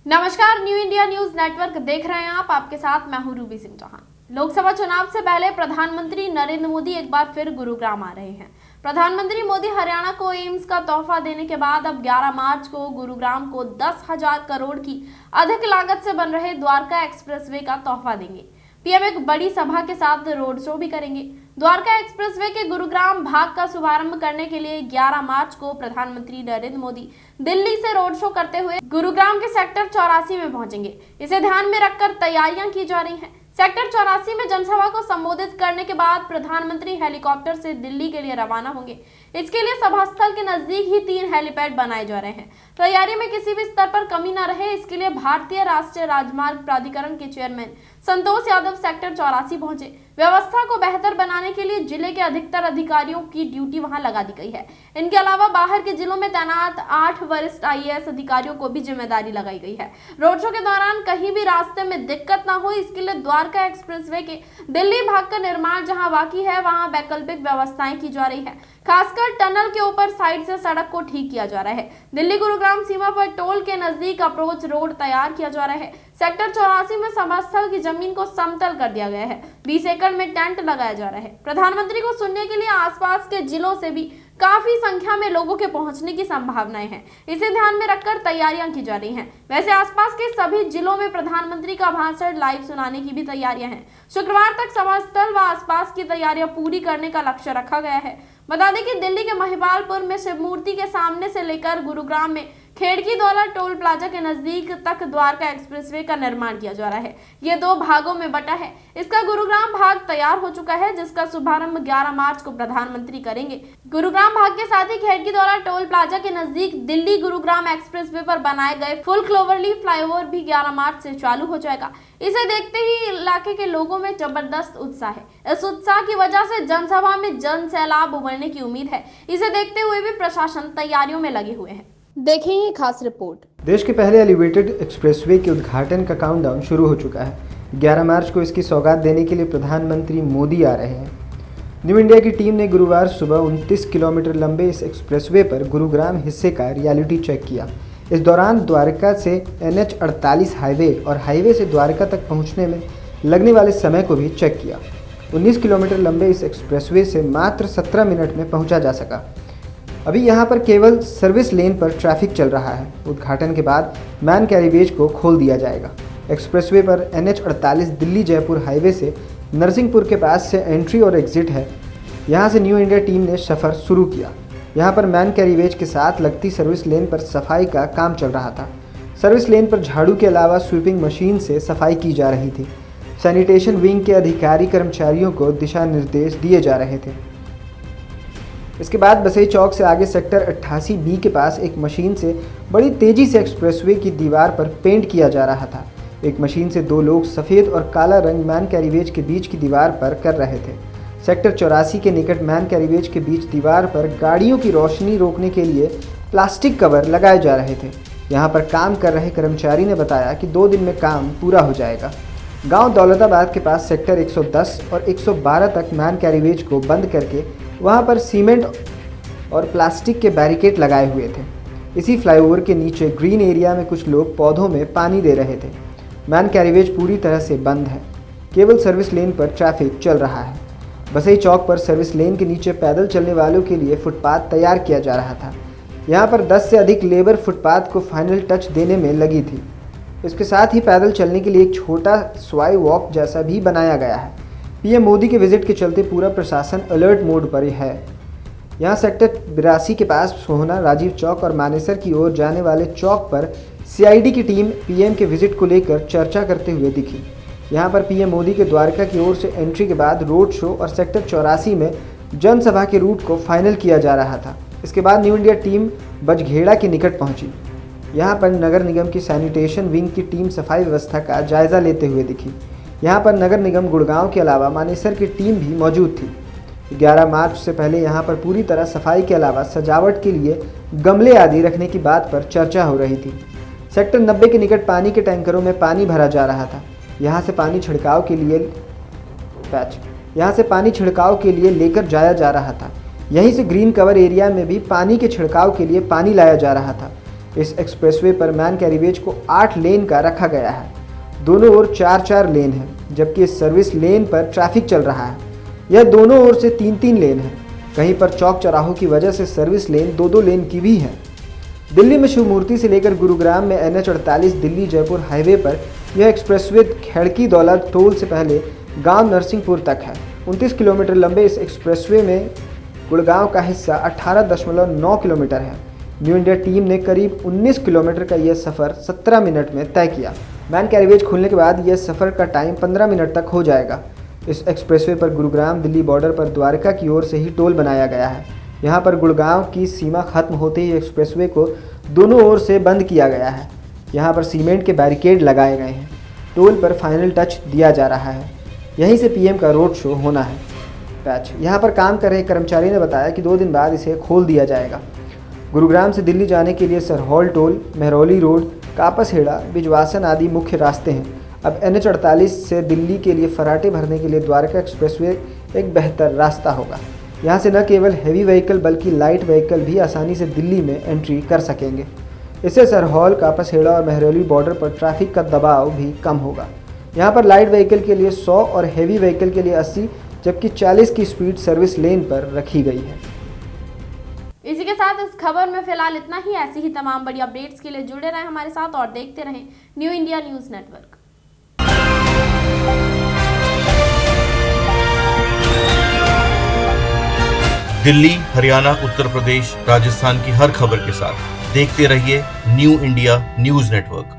नमस्कार, new India news network देख रहे हैं आप। आपके साथ मैं हूं रूबी सिंह चौहान। लोकसभा चुनाव से पहले प्रधानमंत्री नरेंद्र मोदी एक बार फिर गुरुग्राम आ रहे हैं। प्रधानमंत्री मोदी हरियाणा को एम्स का तोहफा देने के बाद अब 11 मार्च को गुरुग्राम को 10,000 करोड़ की अधिक लागत से बन रहे द्वारका एक्सप्रेसवे का तोहफा देंगे। पीएम एक बड़ी सभा के साथ रोड शो भी करेंगे। द्वारका एक्सप्रेसवे के गुरुग्राम भाग का शुभारंभ करने के लिए 11 मार्च को प्रधानमंत्री नरेंद्र मोदी दिल्ली से रोड शो करते हुए गुरुग्राम के सेक्टर 84 में पहुंचेंगे। इसे ध्यान में रखकर तैयारियां की जा रही हैं। सेक्टर 84 में जनसभा को संबोधित करने के बाद प्रधानमंत्री हेलीकॉप्टर से दिल्ली के लिए रवाना होंगे। इसके लिए सभा स्थल के नजदीक ही 3 हेलीपैड बनाए जा रहे हैं। तैयारी में किसी भी स्तर पर कमी न रहे, इसके लिए भारतीय राष्ट्रीय राजमार्ग प्राधिकरण के चेयरमैन संतोष यादव सेक्टर 84 पहुंचे। व्यवस्था को बेहतर बनाने के लिए जिले के अधिकतर अधिकारियों की ड्यूटी वहां लगा दी गई है। इनके अलावा बाहर के जिलों में तैनात 8 वरिष्ठ आईएएस अधिकारियों को भी जिम्मेदारी लगाई गई है। रोड शो के दौरान कहीं भी रास्ते में दिक्कत न हो, इसके लिए द्वारका एक्सप्रेसवे के दिल्ली भाग का निर्माण जहां बाकी है वहां वैकल्पिक व्यवस्थाएं की जा रही है। खासकर टनल के ऊपर साइड से सड़क को ठीक किया जा रहा है। दिल्ली गुरुग्राम सीमा पर टोल के नजदीक अप्रोच रोड तैयार किया जा रहा है। सेक्टर 84 में सभा स्थल की जमीन को समतल कर दिया गया है। 20 एकड़ में टेंट लगाया जा रहा है। प्रधानमंत्री को सुनने के लिए आसपास के जिलों से भी काफी संख्या में लोगों के पहुंचने की संभावनाएं हैं। इसे ध्यान में रखकर तैयारियां की जा रही हैं। वैसे आसपास के सभी जिलों में प्रधानमंत्री का भाषण लाइव सुनाने की भी तैयारियां हैं। शुक्रवार तक सभा स्थल व आसपास की तैयारियां पूरी करने का लक्ष्य रखा गया है। बता दें कि दिल्ली के महिपालपुर में शिव मूर्ति के सामने से लेकर गुरुग्राम में खेड़की दौला टोल प्लाजा के नजदीक तक द्वारका एक्सप्रेसवे का निर्माण किया जा रहा है। ये 2 भागों में बटा है। इसका गुरुग्राम भाग तैयार हो चुका है, जिसका शुभारंभ 11 मार्च को प्रधानमंत्री करेंगे। गुरुग्राम भाग के साथ ही खेड़की दौला टोल प्लाजा के नजदीक दिल्ली गुरुग्राम एक्सप्रेसवे पर बनाए गए फुल क्लोवरलीफ फ्लाईओवर भी 11 मार्च से चालू हो जाएगा। इसे देखते ही इलाके के लोगों में जबरदस्त उत्साह है। इस उत्साह की वजह से जनसभा में जन सैलाब उमड़ने की उम्मीद है। इसे देखते हुए भी प्रशासन तैयारियों में लगे हुए हैं। देखें ये खास रिपोर्ट। देश के पहले एलिवेटेड एक्सप्रेसवे के उद्घाटन का काउंटडाउन शुरू हो चुका है। 11 मार्च को इसकी सौगात देने के लिए प्रधानमंत्री मोदी आ रहे हैं। न्यू इंडिया की टीम ने गुरुवार सुबह 29 किलोमीटर लंबे इस एक्सप्रेसवे पर गुरुग्राम हिस्से का रियलिटी चेक किया। इस दौरान द्वारका से NH 48 हाईवे और हाईवे से द्वारका तक पहुँचने में लगने वाले समय को भी चेक किया। 19 किलोमीटर लंबे इस एक्सप्रेसवे से मात्र 17 मिनट में पहुँचा जा सका। अभी यहाँ पर केवल सर्विस लेन पर ट्रैफिक चल रहा है। उद्घाटन के बाद मैन कैरिवेज को खोल दिया जाएगा। एक्सप्रेसवे पर NH 48 दिल्ली जयपुर हाईवे से नरसिंहपुर के पास से एंट्री और एग्जिट है। यहाँ से न्यू इंडिया टीम ने सफ़र शुरू किया। यहाँ पर मैन कैरिवेज के साथ लगती सर्विस लेन पर सफाई का काम चल रहा था। सर्विस लेन पर झाड़ू के अलावा स्वीपिंग मशीन से सफाई की जा रही थी। सैनिटेशन विंग के अधिकारी कर्मचारियों को दिशा निर्देश दिए जा रहे थे। इसके बाद बसई चौक से आगे सेक्टर 88B के पास एक मशीन से बड़ी तेज़ी से एक्सप्रेसवे की दीवार पर पेंट किया जा रहा था। एक मशीन से 2 लोग सफ़ेद और काला रंग मैन कैरिवेज के बीच की दीवार पर कर रहे थे। सेक्टर 84 के निकट मैन कैरिवेज के बीच दीवार पर गाड़ियों की रोशनी रोकने के लिए प्लास्टिक कवर लगाए जा रहे थे। यहाँ पर काम कर रहे कर्मचारी ने बताया कि 2 दिन में काम पूरा हो जाएगा। गाँव दौलताबाद के पास सेक्टर 110 और 112 तक मैन कैरिवेज को बंद करके वहाँ पर सीमेंट और प्लास्टिक के बैरिकेड लगाए हुए थे। इसी फ्लाईओवर के नीचे ग्रीन एरिया में कुछ लोग पौधों में पानी दे रहे थे। मैन कैरिवेज पूरी तरह से बंद है। केवल सर्विस लेन पर ट्रैफिक चल रहा है। बसई चौक पर सर्विस लेन के नीचे पैदल चलने वालों के लिए फुटपाथ तैयार किया जा रहा था। यहाँ पर 10 से अधिक लेबर फुटपाथ को फाइनल टच देने में लगी थी। इसके साथ ही पैदल चलने के लिए एक छोटा स्वाई वॉक जैसा भी बनाया गया है। पीएम मोदी के विजिट के चलते पूरा प्रशासन अलर्ट मोड पर है। यहाँ सेक्टर 82 के पास सोहना, राजीव चौक और मानेसर की ओर जाने वाले चौक पर CID की टीम पीएम के विजिट को लेकर चर्चा करते हुए दिखी। यहाँ पर पीएम मोदी के द्वारका की ओर से एंट्री के बाद रोड शो और सेक्टर 84 में जनसभा के रूट को फाइनल किया जा रहा था। इसके बाद न्यू इंडिया टीम बजघेड़ा के निकट पहुँची। यहाँ पर नगर निगम की सैनिटेशन विंग की टीम सफाई व्यवस्था का जायजा लेते हुए दिखी। यहाँ पर नगर निगम गुड़गांव के अलावा मानेसर की टीम भी मौजूद थी। 11 मार्च से पहले यहाँ पर पूरी तरह सफाई के अलावा सजावट के लिए गमले आदि रखने की बात पर चर्चा हो रही थी। सेक्टर 90 के निकट पानी के टैंकरों में पानी भरा जा रहा था। यहाँ से पानी छिड़काव के लिए लेकर जाया जा रहा था। यहीं से ग्रीन कवर एरिया में भी पानी के छिड़काव के लिए पानी लाया जा रहा था। इस एक्सप्रेसवे पर मैन कैरीवेज को 8 लेन का रखा गया है। दोनों ओर 4-4 लेन हैं, जबकि इस सर्विस लेन पर ट्रैफिक चल रहा है। यह दोनों ओर से 3-3 लेन है। कहीं पर चौक चौराहों की वजह से सर्विस लेन 2-2 लेन की भी है। दिल्ली में शिवमूर्ति से लेकर गुरुग्राम में NH48 दिल्ली जयपुर हाईवे पर यह एक्सप्रेसवे खड़की दौलत टोल से पहले गांव नरसिंहपुर तक है। 29 किलोमीटर लंबे इस एक्सप्रेसवे में गुड़गांव का हिस्सा 18.9 किलोमीटर है। न्यू इंडिया टीम ने करीब 19 किलोमीटर का यह सफ़र 17 मिनट में तय किया। मैन कैरीवेज खुलने के बाद यह सफ़र का टाइम 15 मिनट तक हो जाएगा। इस एक्सप्रेसवे पर गुरुग्राम दिल्ली बॉर्डर पर द्वारका की ओर से ही टोल बनाया गया है। यहाँ पर गुड़गांव की सीमा खत्म होते ही एक्सप्रेसवे को दोनों ओर से बंद किया गया है। यहाँ पर सीमेंट के बैरिकेड लगाए गए हैं। टोल पर फाइनल टच दिया जा रहा है। यहीं से पीएम का रोड शो होना है। पैच यहाँ पर काम कर रहे कर्मचारी ने बताया कि 2 दिन बाद इसे खोल दिया जाएगा। गुरुग्राम से दिल्ली जाने के लिए सरहौल टोल, मेहरौली रोड, कापसहेड़ा, बिजवासन आदि मुख्य रास्ते हैं। अब NH48 से दिल्ली के लिए फराटे भरने के लिए द्वारका एक्सप्रेसवे एक बेहतर रास्ता होगा। यहाँ से न केवल हैवी व्हीकल बल्कि लाइट व्हीकल भी आसानी से दिल्ली में एंट्री कर सकेंगे। इससे सरहौल, कापसहेड़ा और मेहरौली बॉर्डर पर ट्रैफिक का दबाव भी कम होगा। यहाँ पर लाइट व्हीकल के लिए 100 और हैवी व्हीकल के लिए 80 जबकि 40 की स्पीड सर्विस लेन पर रखी गई है। इसी के साथ इस खबर में फिलहाल इतना ही। ऐसी ही तमाम बड़ी अपडेट्स के लिए जुड़े रहें हमारे साथ और देखते रहें new India news network. Delhi, Haryana, Uttar Pradesh, Rajasthan की हर खबर के साथ देखते रहिए न्यू इंडिया न्यूज़ नेटवर्क।